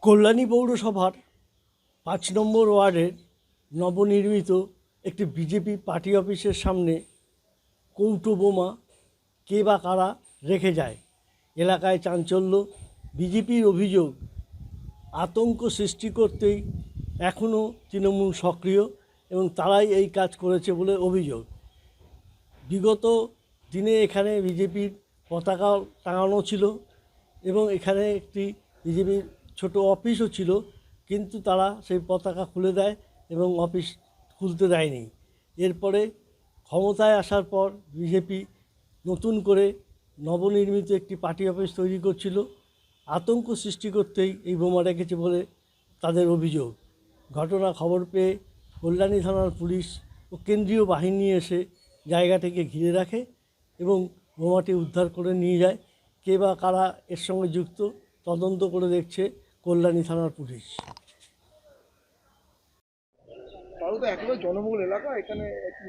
কল্যাণী পৌরসভার ৫ নম্বর ওয়ার্ডের নবনির্মিত একটি বিজেপি পার্টি অফিসের সামনে কৌটো বোমা কে বা কারা রেখে যায়। এলাকায় চাঞ্চল্য। বিজেপির অভিযোগ, আতঙ্ক সৃষ্টি করতেই এখনও তৃণমূল সক্রিয় এবং তারাই এই কাজ করেছে বলে অভিযোগ। বিগত দিনে এখানে বিজেপির পতাকা টাঙানো ছিল এবং এখানে একটি বিজেপির ছোট অফিসও ছিল, কিন্তু তারা সেই পতাকা খুলে দেয় এবং অফিস খুলতে দেয়নি। এরপরে ক্ষমতায় আসার পর বিজেপি নতুন করে নবনির্মিত একটি পার্টি অফিস তৈরি করছিল। আতঙ্ক সৃষ্টি করতেই এই বোমা রেখেছে বলে তাদের অভিযোগ। ঘটনা খবর পেয়ে কল্যাণী থানার পুলিশ ও কেন্দ্রীয় বাহিনী এসে জায়গাটিকে ঘিরে রাখে এবং বোমাটি উদ্ধার করে নিয়ে যায়। কে বা কারা এর সঙ্গে যুক্ত তদন্ত করে দেখছে কল্যাণী থানার পুলিশ। তাহলে তো একেবারে জনবহুল এলাকা, এখানে একটি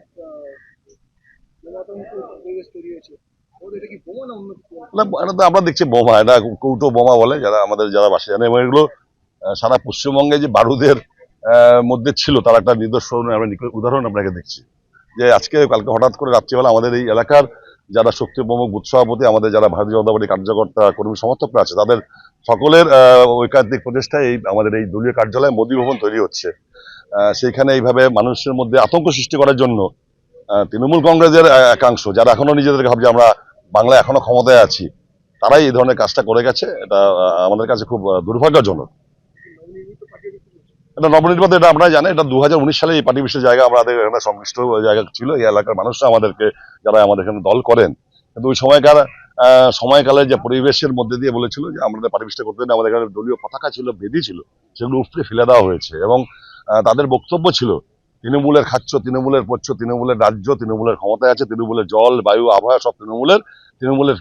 পরিবেশ তৈরি হয়েছে। এটা কি বোমা না অন্য কিছু? না, এটা তো আমরা দেখছি বোমা, এটা কৌটো বোমা বলে যারা আমাদের যারা বাসী জানে, এবং এগুলো সারা পশ্চিমবঙ্গে যে বারুদের মধ্যে ছিল তার একটা নিদর্শন, আমরা উদাহরণ আপনাকে দেখছি যে আজকে কালকে হঠাৎ করে রাত্রিবেলা আমাদের এই এলাকার যারা শক্তি প্রমুখ বুথ সভাপতি, আমাদের যারা ভারতীয় জনতা পার্টি কার্যকর্তা কর্মী সমর্থকরা আছে, তাদের সকলের ঐকান্তিক প্রচেষ্টায় এই আমাদের এই দলীয় কার্যালয়ে মোদী ভবন তৈরি হচ্ছে। সেইখানে এইভাবে মানুষের মধ্যে আতঙ্ক সৃষ্টি করার জন্য তৃণমূল কংগ্রেসের একাংশ যারা এখনো নিজেদেরকে ভাবছে আমরা বাংলায় এখনো ক্ষমতায় আছি, তারাই এই ধরনের কাজটা করে গেছে। এটা আমাদের কাছে খুব দুর্ভাগ্যজনক। এটা নবনির্মিত, এটা আপনারা জানেন, এটা 2019 সালে এই পার্টি অফিসের জায়গা আমাদের এখানে সংশ্লিষ্ট জায়গা ছিল। এই এলাকার মানুষরা আমাদেরকে, যারা আমাদের এখানে দল করেন, কিন্তু ওই সময়কালের যে পরিবেশের মধ্যে দিয়ে বলেছিল যে আমাদের পার্টি অফিসটা করতে, আমাদের এখানে দলীয় পতাকা ছিল, বেদি ছিল, সেগুলো উপড়ে ফেলে দেওয়া হয়েছে। এবং তাদের বক্তব্য ছিল তৃণমূলের খাচ্ছ, তৃণমূলের পড়ছ, তৃণমূলের রাজ্য, তৃণমূলের ক্ষমতায় আছে, তৃণমূলের জল বায়ু আবহাওয়া সব তৃণমূলের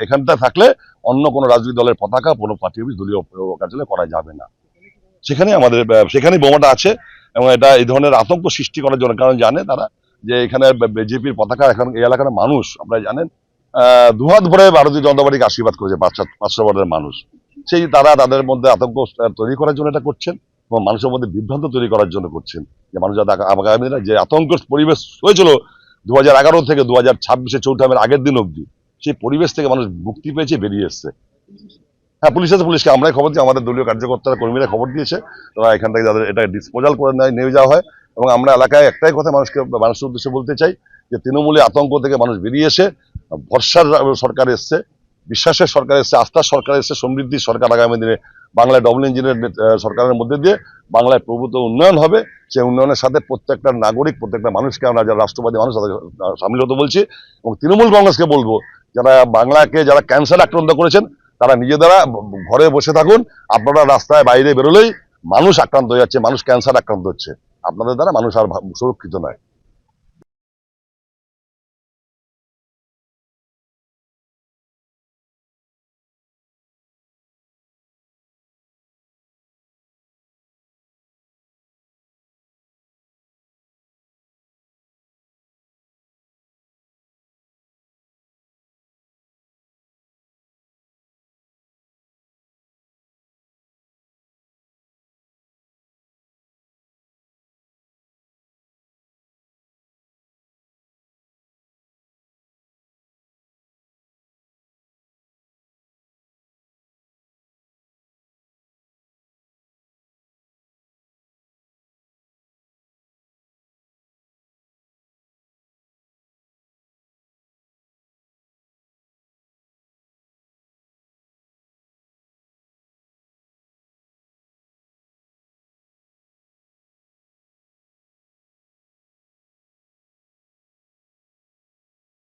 এখানটা থাকলে অন্য কোনো রাজনৈতিক দলের পতাকা কোনো পার্টি অফিস দলীয় কার্যালয়ে করা যাবে না। সেখানে বোমাটা আছে এবং এটা এই ধরনের আতঙ্ক সৃষ্টি করার জন্য, কারণ জানে তারা যে এখানে বিজেপির পতাকা, এখন এই এলাকার মানুষ আপনারা জানেন দুহাত ভরে ভারতীয় জনতা পার্টিকে আশীর্বাদ করেছে 500 ওয়ার্ডের মানুষ। সেই তারা তাদের মধ্যে আতঙ্ক তৈরি করার জন্য এটা করছেন এবং মানুষের মধ্যে বিভ্রান্ত তৈরি করার জন্য করছেন, যে মানুষ যাতে আগামী দিনে যে আতঙ্ক পরিবেশ হয়েছিল 2011 থেকে 2026 চৌঠামের আগের দিন অবধি, সেই পরিবেশ থেকে মানুষ মুক্তি পেয়েছে, বেরিয়ে এসছে। হ্যাঁ, পুলিশকে আমরাই খবর দিই, আমাদের দলীয় কার্যকর্তারা কর্মীরা খবর দিয়েছে, তারা এখান থেকে যাদের এটা ডিসপোজাল করে নিয়ে যাওয়া হয়। এবং আমরা এলাকায় একটাই কথা মানুষের উদ্দেশ্যে বলতে চাই যে তৃণমূলের আতঙ্ক থেকে মানুষ বেরিয়ে এসে ভরসার সরকার এসছে, বিশ্বাসের সরকার এসছে, আস্থার সরকার এসছে, সমৃদ্ধির সরকার আগামী দিনে বাংলায় ডবল ইঞ্জিনের সরকারের মধ্যে দিয়ে বাংলায় প্রভূত উন্নয়ন হবে। সেই উন্নয়নের সাথে প্রত্যেকটা নাগরিক, প্রত্যেকটা মানুষকে আমরা যারা রাষ্ট্রবাদী মানুষ তাদের সামিল হতে বলছি। এবং তৃণমূল কংগ্রেসকে বলবো, যারা বাংলাকে যারা ক্যান্সার আক্রান্ত করেছেন, তারা নিজেরা ঘরে বসে থাকুন। আপনারা রাস্তায় বাইরে বেরোলেই মানুষ আক্রান্ত হয়ে যাচ্ছে, মানুষ ক্যান্সার আক্রান্ত হচ্ছে, আপনাদের দ্বারা মানুষ আর সুরক্ষিত নয়।